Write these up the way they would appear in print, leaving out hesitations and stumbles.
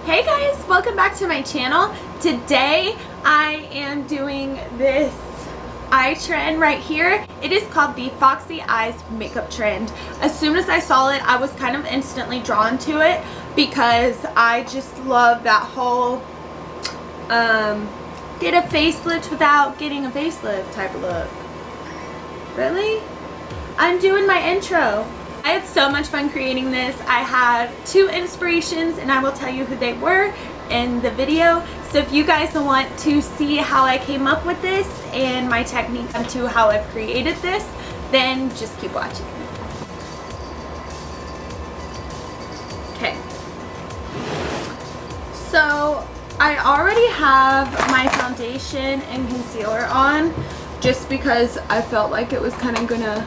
Hey guys, welcome back to my channel. Today I am doing this eye trend right here. It is called the Foxy Eyes makeup trend. As soon as I saw it, I was kind of instantly drawn to it because I just love that whole get a facelift without getting a facelift type of look. Really? I'm doing my intro. I had so much fun creating this. I had two inspirations and I will tell you who they were in the video. So if you guys want to see how I came up with this and my technique to how I've created this, then just keep watching. Okay. So I already have my foundation and concealer on just because I felt like it was kind of gonna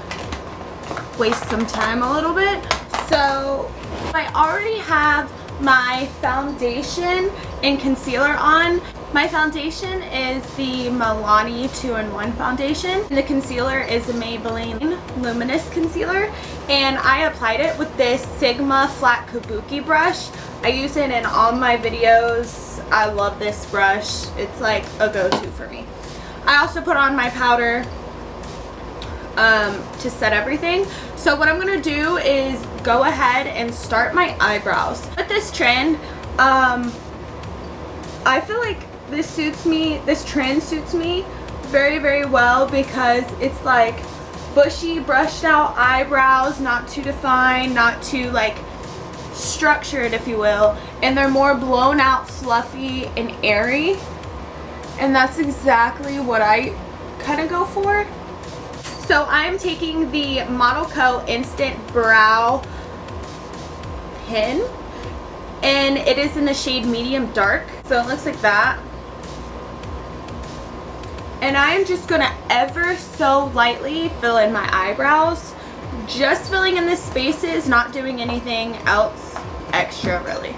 waste some time a little bit. So I already have my foundation and concealer on. My foundation is the Milani 2-in-1 foundation. And the concealer is the Maybelline Luminous Concealer. And I applied it with this Sigma flat kabuki brush. I use it in all my videos. I love this brush. It's like a go-to for me. I also put on my powder to set everything. So what I'm gonna do is go ahead and start my eyebrows. With this trend, I feel like this trend suits me very, very well because it's like bushy, brushed out eyebrows, not too defined, not too like structured, if you will, and they're more blown out, fluffy, and airy. And that's exactly what I kind of go for. So I'm taking the Modelco Instant Brow Pen, and it is in the shade Medium Dark. So it looks like that. And I'm just gonna ever so lightly fill in my eyebrows. Just filling in the spaces, not doing anything else extra really.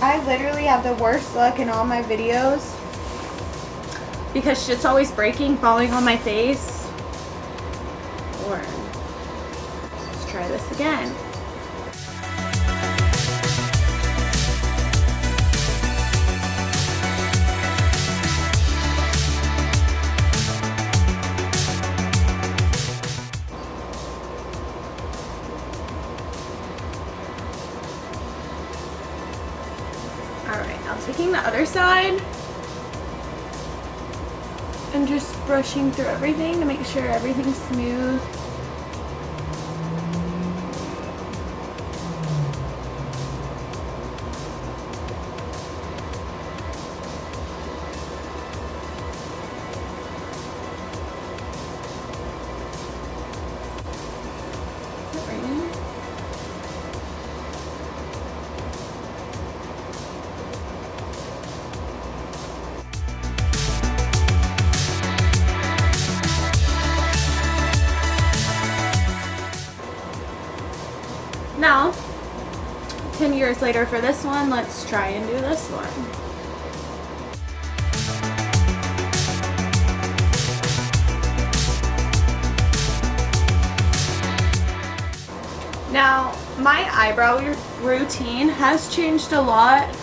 I literally have the worst luck in all my videos because shit's always breaking, falling on my face. Or let's try this again. Alright, now taking the other side and just brushing through everything to make sure everything's smooth. Now, 10 years later for this one, let's try and do this one. Now, my eyebrow routine has changed a lot.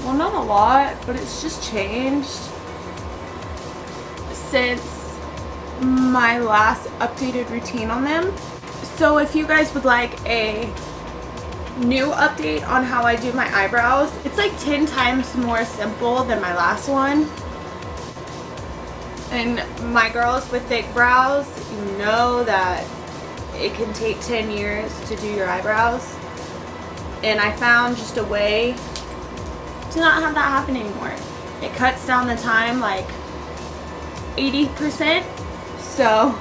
Well, not a lot, but it's just changed since my last updated routine on them. So if you guys would like a new update on how I do my eyebrows, it's like 10 times more simple than my last one. And my girls with thick brows, you know that it can take 10 years to do your eyebrows. And I found just a way to not have that happen anymore. It cuts down the time like 80%. So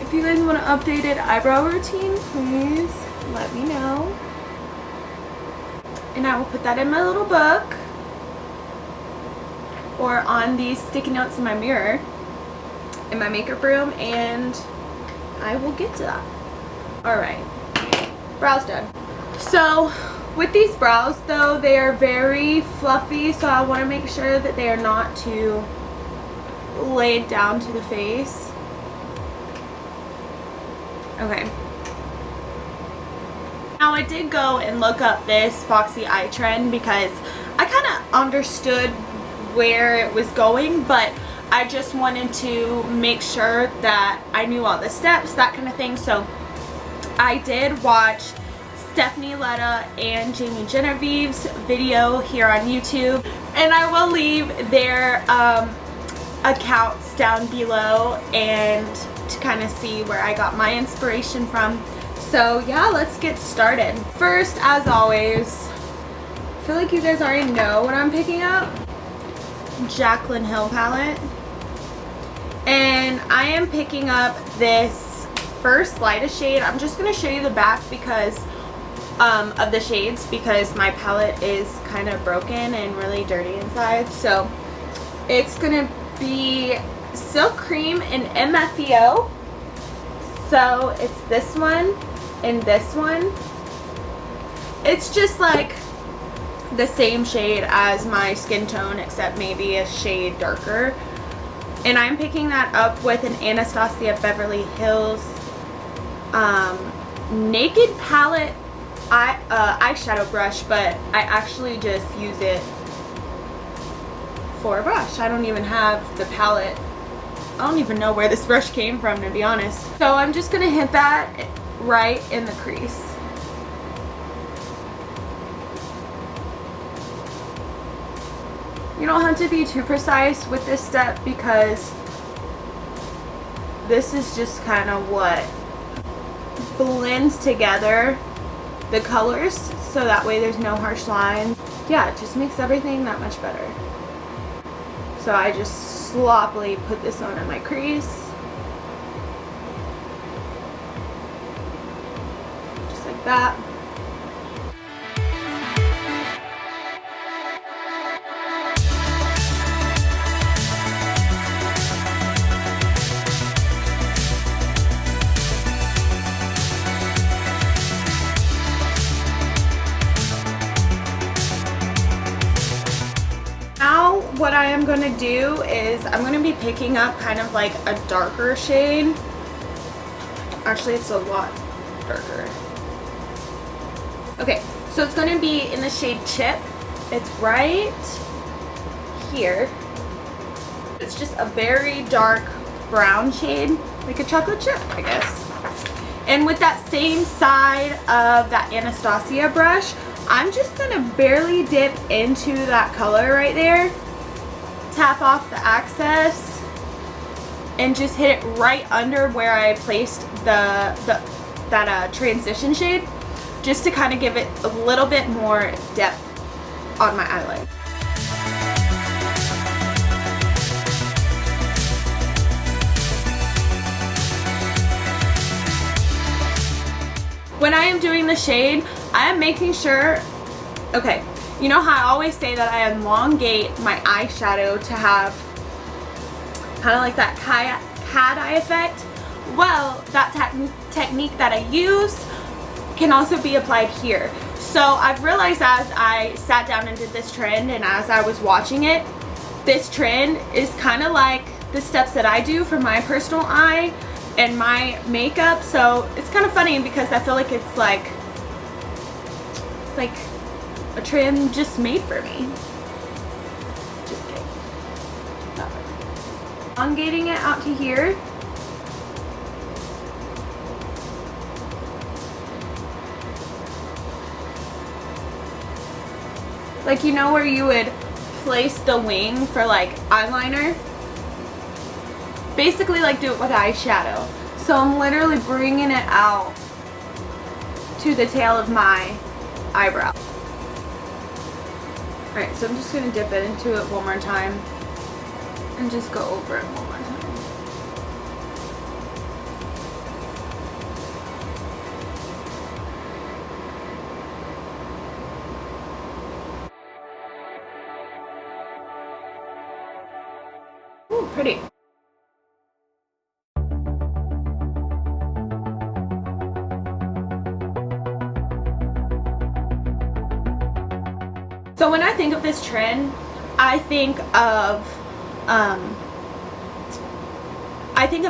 if you guys want an updated eyebrow routine, please let me know. And I will put that in my little book or on these sticky notes in my mirror in my makeup room, and I will get to that. Alright, brows done. So with these brows though, they are very fluffy, so I want to make sure that they are not too laid down to the face. Okay. Now I did go and look up this Foxy eye trend because I kind of understood where it was going, but I just wanted to make sure that I knew all the steps, that kind of thing. So I did watch Stephanie Letta and Jamie Genevieve's video here on YouTube, and I will leave their accounts down below and to kind of see where I got my inspiration from. So yeah, let's get started. First, as always, I feel like you guys already know what I'm picking up. Jaclyn Hill palette. And I am picking up this first lightest shade. I'm just going to show you the back because of the shades, because my palette is kind of broken and really dirty inside. So it's going to be Silk Cream and MFEO. So it's this one and this one. It's just like the same shade as my skin tone, except maybe a shade darker. And I'm picking that up with an Anastasia Beverly Hills Naked Palette eyeshadow brush, but I actually just use it for a brush. I don't even have the palette. I don't even know where this brush came from, to be honest. So I'm just gonna hit that right in the crease. You don't have to be too precise with this step because this is just kind of what blends together the colors, so that way there's no harsh lines. Yeah, it just makes everything that much better. So I just sloppily put this on in my crease. Just like that. What I am going to do is I'm going to be picking up kind of like a darker shade. Actually, it's a lot darker. Okay, so it's going to be in the shade Chip. It's right here. It's just a very dark brown shade, like a chocolate chip, I guess. And with that same side of that Anastasia brush, I'm just going to barely dip into that color right there. Tap off the excess and just hit it right under where I placed that transition shade, just to kind of give it a little bit more depth on my eyelid. When I am doing the shade, I am making sure, okay, you know how I always say that I elongate my eyeshadow to have kind of like that cat eye effect? Well, that technique that I use can also be applied here. So I've realized as I sat down and did this trend, and as I was watching it, this trend is kind of like the steps that I do for my personal eye and my makeup. So it's kind of funny because I feel like it's like a trend just made for me. Just kidding. Elongating it out to here. Like, you know where you would place the wing for like eyeliner? Basically like do it with eyeshadow. So I'm literally bringing it out to the tail of my eyebrow. Alright, so I'm just going to dip it into it one more time and just go over it one more time. Ooh, pretty. So when I think of this trend, I think of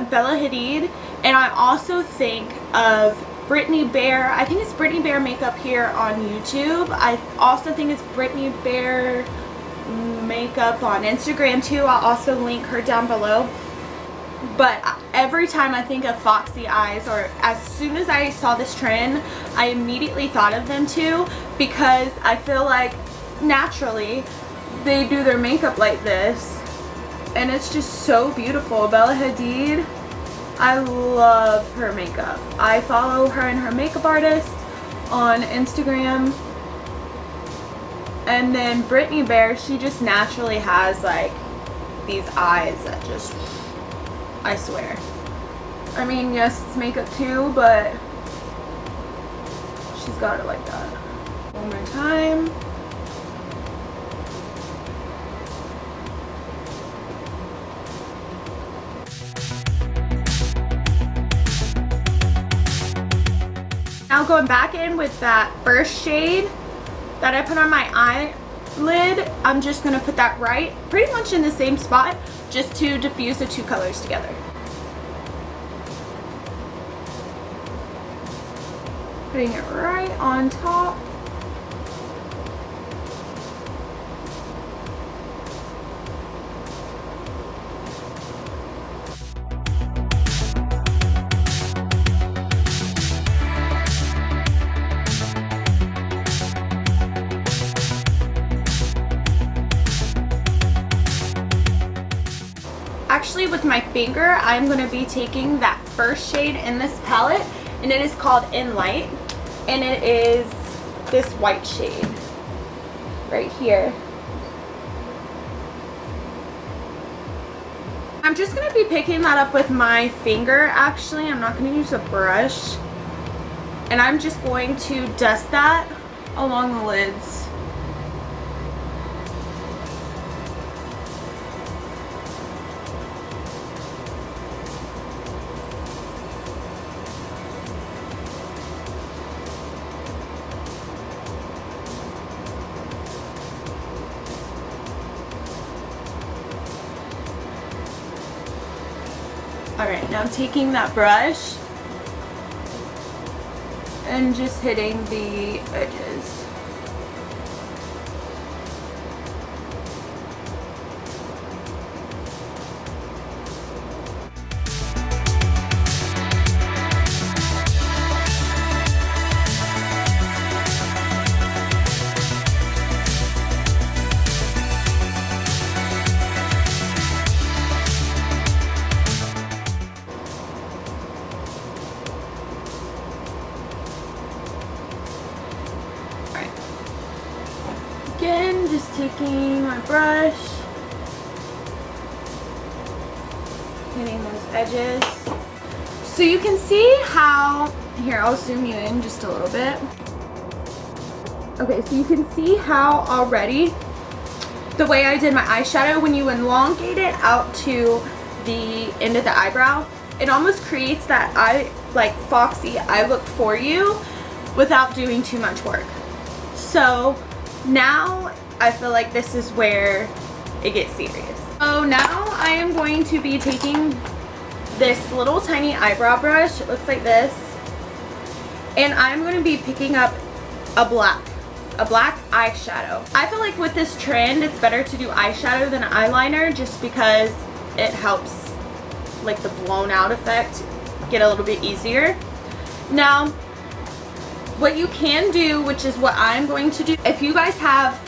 Bella Hadid, and I also think of Brittany Bear. I think it's Brittany Bear makeup here on YouTube. I also think it's Brittany Bear makeup on Instagram too. I'll also link her down below. But every time I think of Foxy eyes, or as soon as I saw this trend, I immediately thought of them too, because I feel like naturally they do their makeup like this and it's just so beautiful. Bella Hadid, I love her makeup. I follow her and her makeup artist on Instagram. And then Brittany Bear, she just naturally has like these eyes that just, I swear. I mean, yes, it's makeup too, but she's got it like that. One more time. Now going back in with that first shade that I put on my eyelid, I'm just going to put that right pretty much in the same spot just to diffuse the two colors together. Putting it right on top. Actually, with my finger, I'm going to be taking that first shade in this palette, and it is called In Light, and it is this white shade right here. I'm just going to be picking that up with my finger. Actually, I'm not going to use a brush, and I'm just going to dust that along the lids. Alright, now I'm taking that brush and just hitting the edges. Again, just taking my brush, hitting those edges. So you can see how, here I'll zoom you in just a little bit. Okay, so you can see how already the way I did my eyeshadow, when you elongate it out to the end of the eyebrow, it almost creates that like Foxy eye look for you without doing too much work. So now I feel like this is where it gets serious. So now I am going to be taking this little tiny eyebrow brush, it looks like this, and I'm going to be picking up a black eyeshadow. I feel like with this trend it's better to do eyeshadow than eyeliner, just because it helps like the blown out effect get a little bit easier. Now what you can do, which is what I'm going to do, if you guys have,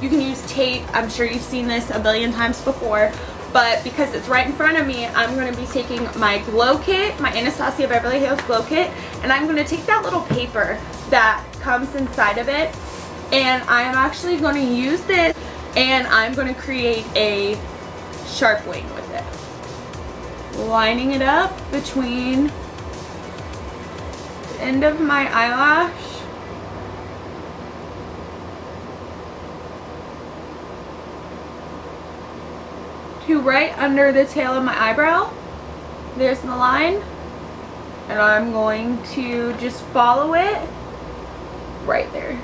you can use tape. I'm sure you've seen this a billion times before, but because it's right in front of me, I'm going to be taking my glow kit, my Anastasia Beverly Hills glow kit, and I'm going to take that little paper that comes inside of it, and I'm actually going to use this, and I'm going to create a sharp wing with it, lining it up between end of my eyelash to right under the tail of my eyebrow. There's the line, and I'm going to just follow it right there.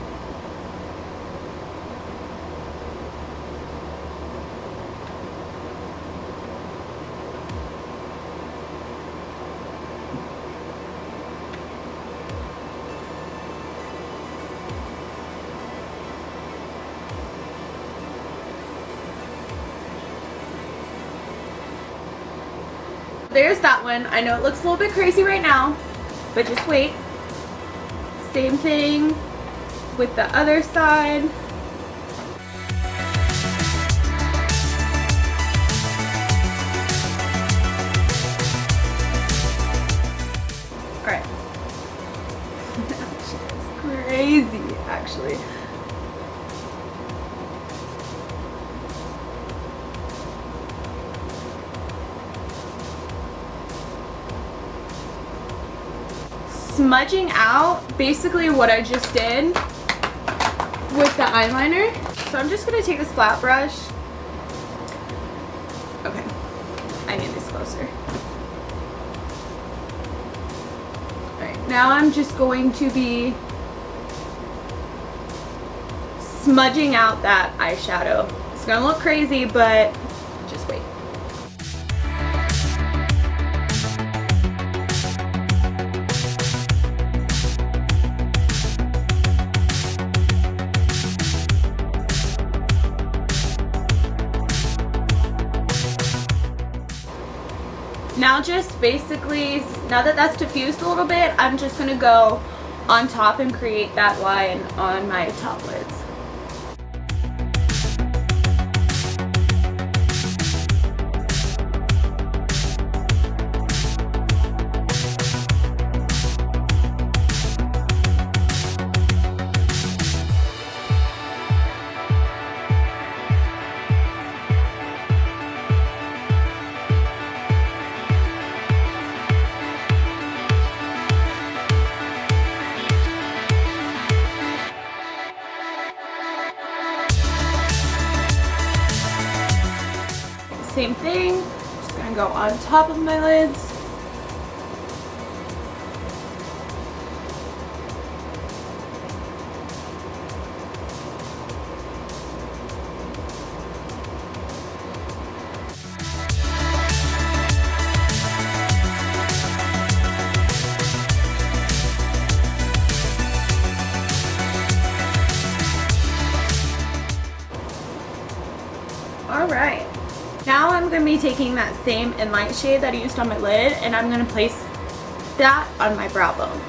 there's that one. I know it looks a little bit crazy right now, but just wait. Same thing with the other side. Alright. It's crazy, actually. Smudging out basically what I just did with the eyeliner. So I'm just going to take this flat brush. Okay, I need this closer. Alright, now I'm just going to be smudging out that eyeshadow. It's going to look crazy, but just wait. Now just basically, now that that's diffused a little bit, I'm just going to go on top and create that line on my top lids. Same thing, just gonna go on top of my lids. All right. Now I'm going to be taking that same Inlight shade that I used on my lid, and I'm going to place that on my brow bone.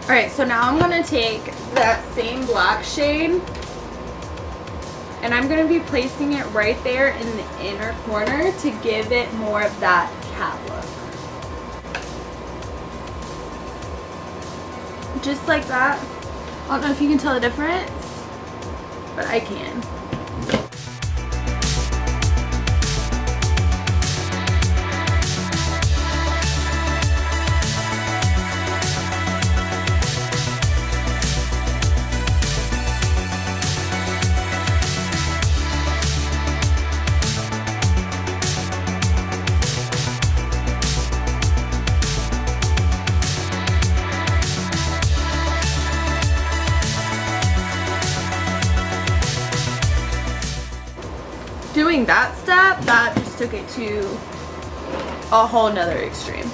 Alright, so now I'm going to take that same black shade and I'm going to be placing it right there in the inner corner to give it more of that cat look. Just like that. I don't know if you can tell the difference, but I can. Doing that step, that just took it to a whole nother extreme.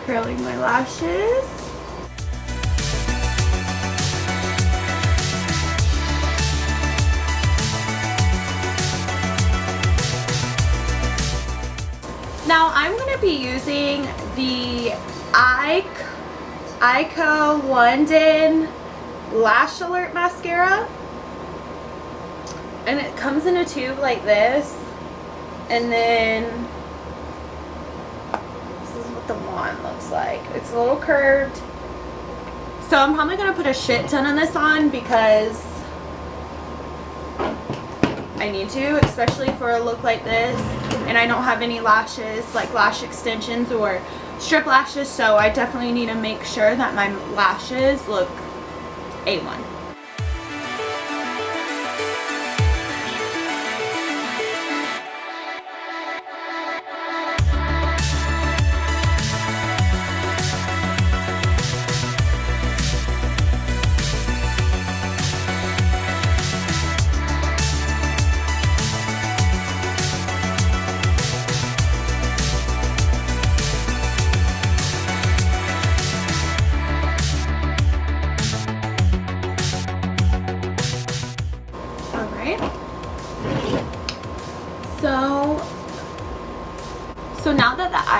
Curling my lashes. Now I'm going to be using the Eyeshadow London Lash Alert Mascara. And it comes in a tube like this, and then this is what the wand looks like. It's a little curved. So I'm probably going to put a shit ton of this on because I need to, especially for a look like this. And I don't have any lashes, like lash extensions or strip lashes, so I definitely need to make sure that my lashes look A1.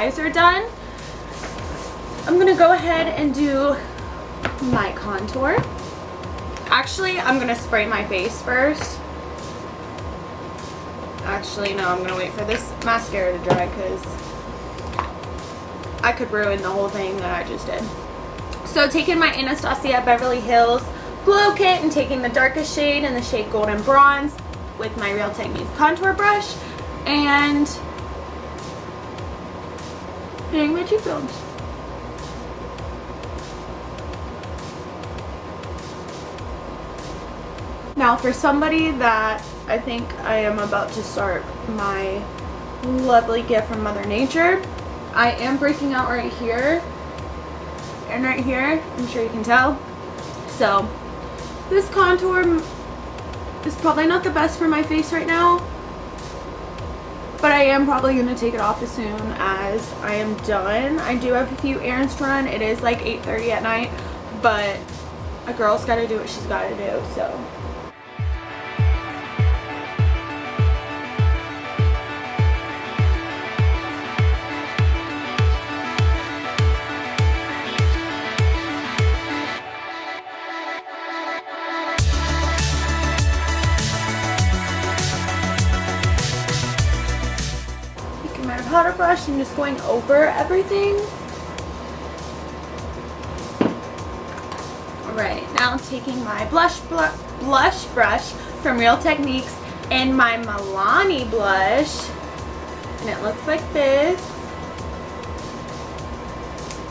eyes are done, I'm gonna go ahead and do my contour. Actually, I'm gonna spray my face first. Actually, no, I'm gonna wait for this mascara to dry because I could ruin the whole thing that I just did. So taking my Anastasia Beverly Hills Glow Kit and taking the darkest shade in the shade Golden Bronze with my Real Techniques contour brush and hitting my cheekbones. Now for somebody that I think I am about to start my lovely gift from Mother Nature, I am breaking out right here and right here. I'm sure you can tell. So this contour is probably not the best for my face right now, but I am probably going to take it off as soon as I am done. I do have a few errands to run. It is like 8:30 at night, but a girl's got to do what she's got to do, so. Powder brush and just going over everything. Alright, now I'm taking my blush brush from Real Techniques and my Milani blush, and it looks like this,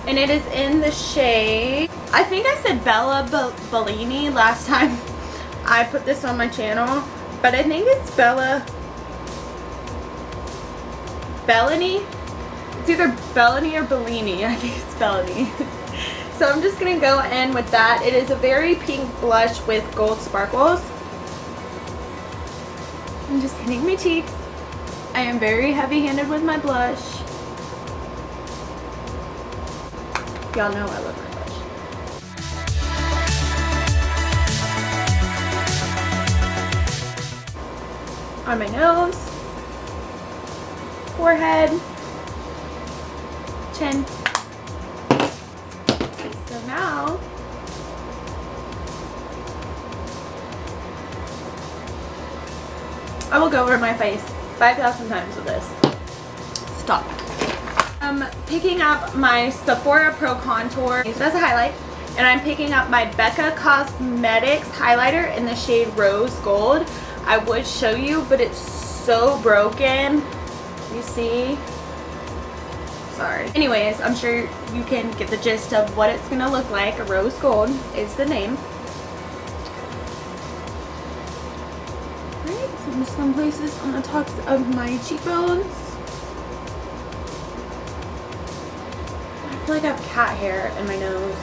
and it is in the shade, I think I said Bella Bellini last time I put this on my channel, but I think it's Bellini? It's either Bellini or Bellini. I think it's Bellini. So I'm just going to go in with that. It is a very pink blush with gold sparkles. I'm just hitting my cheeks. I am very heavy-handed with my blush. Y'all know I love my blush. On my nose. Forehead, chin. So now I will go over my face 5,000 times with this. Stop. I'm picking up my Sephora Pro Contour as a highlight, and I'm picking up my Becca Cosmetics highlighter in the shade Rose Gold. I would show you, but it's so broken. You see? Sorry. Anyways, I'm sure you can get the gist of what it's gonna look like. A Rose Gold is the name. Alright, so I'm just gonna place this on the tops of my cheekbones. I feel like I have cat hair in my nose.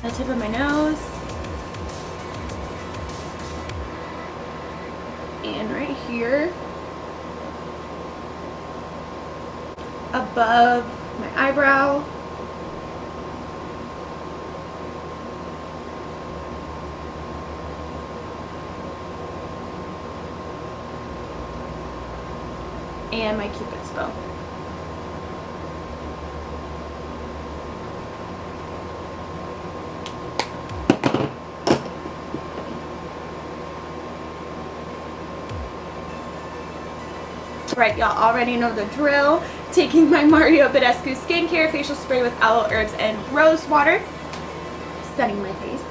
The tip of my nose. And right here. Above my eyebrow. And my Cupid's bow. Right, y'all already know the drill. Taking my Mario Badescu Skincare Facial Spray with Aloe Herbs and Rose Water. Setting my face.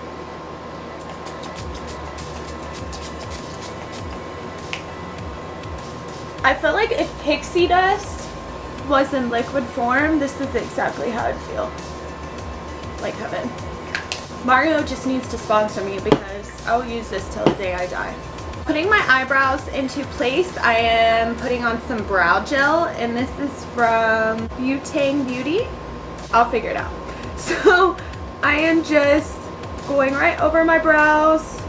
I feel like if pixie dust was in liquid form, this is exactly how I'd feel. Like heaven. Mario just needs to sponsor me because I will use this till the day I die. Putting my eyebrows into place, I am putting on some brow gel, and this is from Butang Beauty. I'll figure it out. So I am just going right over my brows,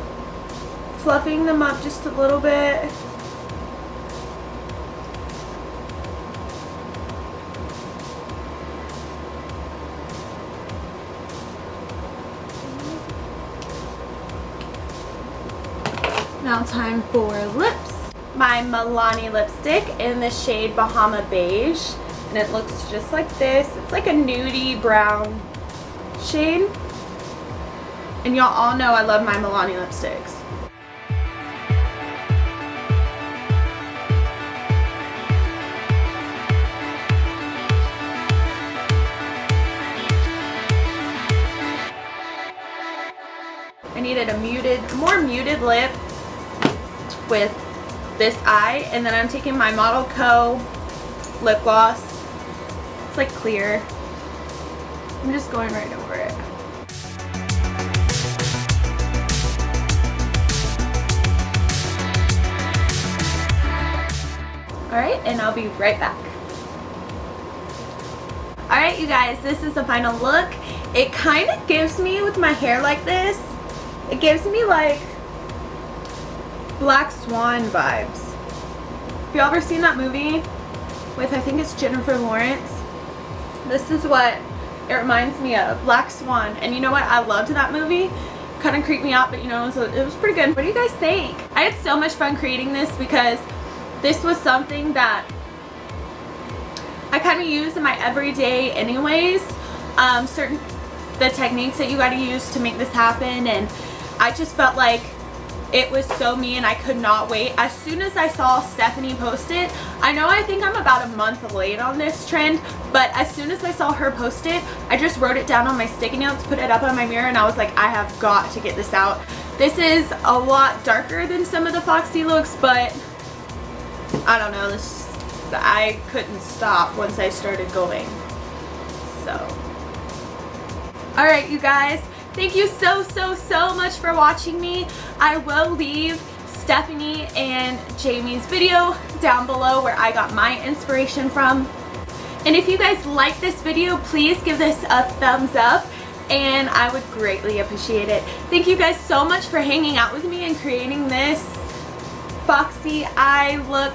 fluffing them up just a little bit. Now time for lips. My Milani lipstick in the shade Bahama Beige, and it looks just like this. It's like a nudie brown shade, and y'all all know I love my Milani lipsticks. I needed a more muted lip with this eye, and then I'm taking my Modelco lip gloss. It's like clear. I'm just going right over it. Alright, and I'll be right back. Alright you guys, this is the final look. It kind of gives me, with my hair like this, it gives me like Black Swan vibes. Have you ever seen that movie with, I think it's Jennifer Lawrence? This is what it reminds me of, Black Swan. And you know what, I loved that movie. Kind of creeped me out, but you know, it was pretty good. What do you guys think? I had so much fun creating this because this was something that I kind of use in my everyday anyways. The techniques that you got to use to make this happen, and I just felt like it was so me, and I could not wait. As soon as I saw Stephanie post it, I think I'm about a month late on this trend, but as soon as I saw her post it, I just wrote it down on my sticky notes, put it up on my mirror, and I was like, I have got to get this out. This is a lot darker than some of the Foxy looks, but I don't know, I couldn't stop once I started going. So alright you guys, thank you so much for watching me. I will leave Stephanie and Jamie's video down below where I got my inspiration from. And if you guys like this video, please give this a thumbs up and I would greatly appreciate it. Thank you guys so much for hanging out with me and creating this Foxy eye look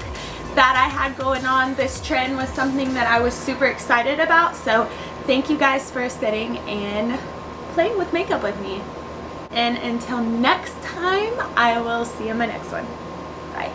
that I had going on. This trend was something that I was super excited about, so thank you guys for sitting and playing with makeup with me. And until next time, I will see you in my next one. Bye.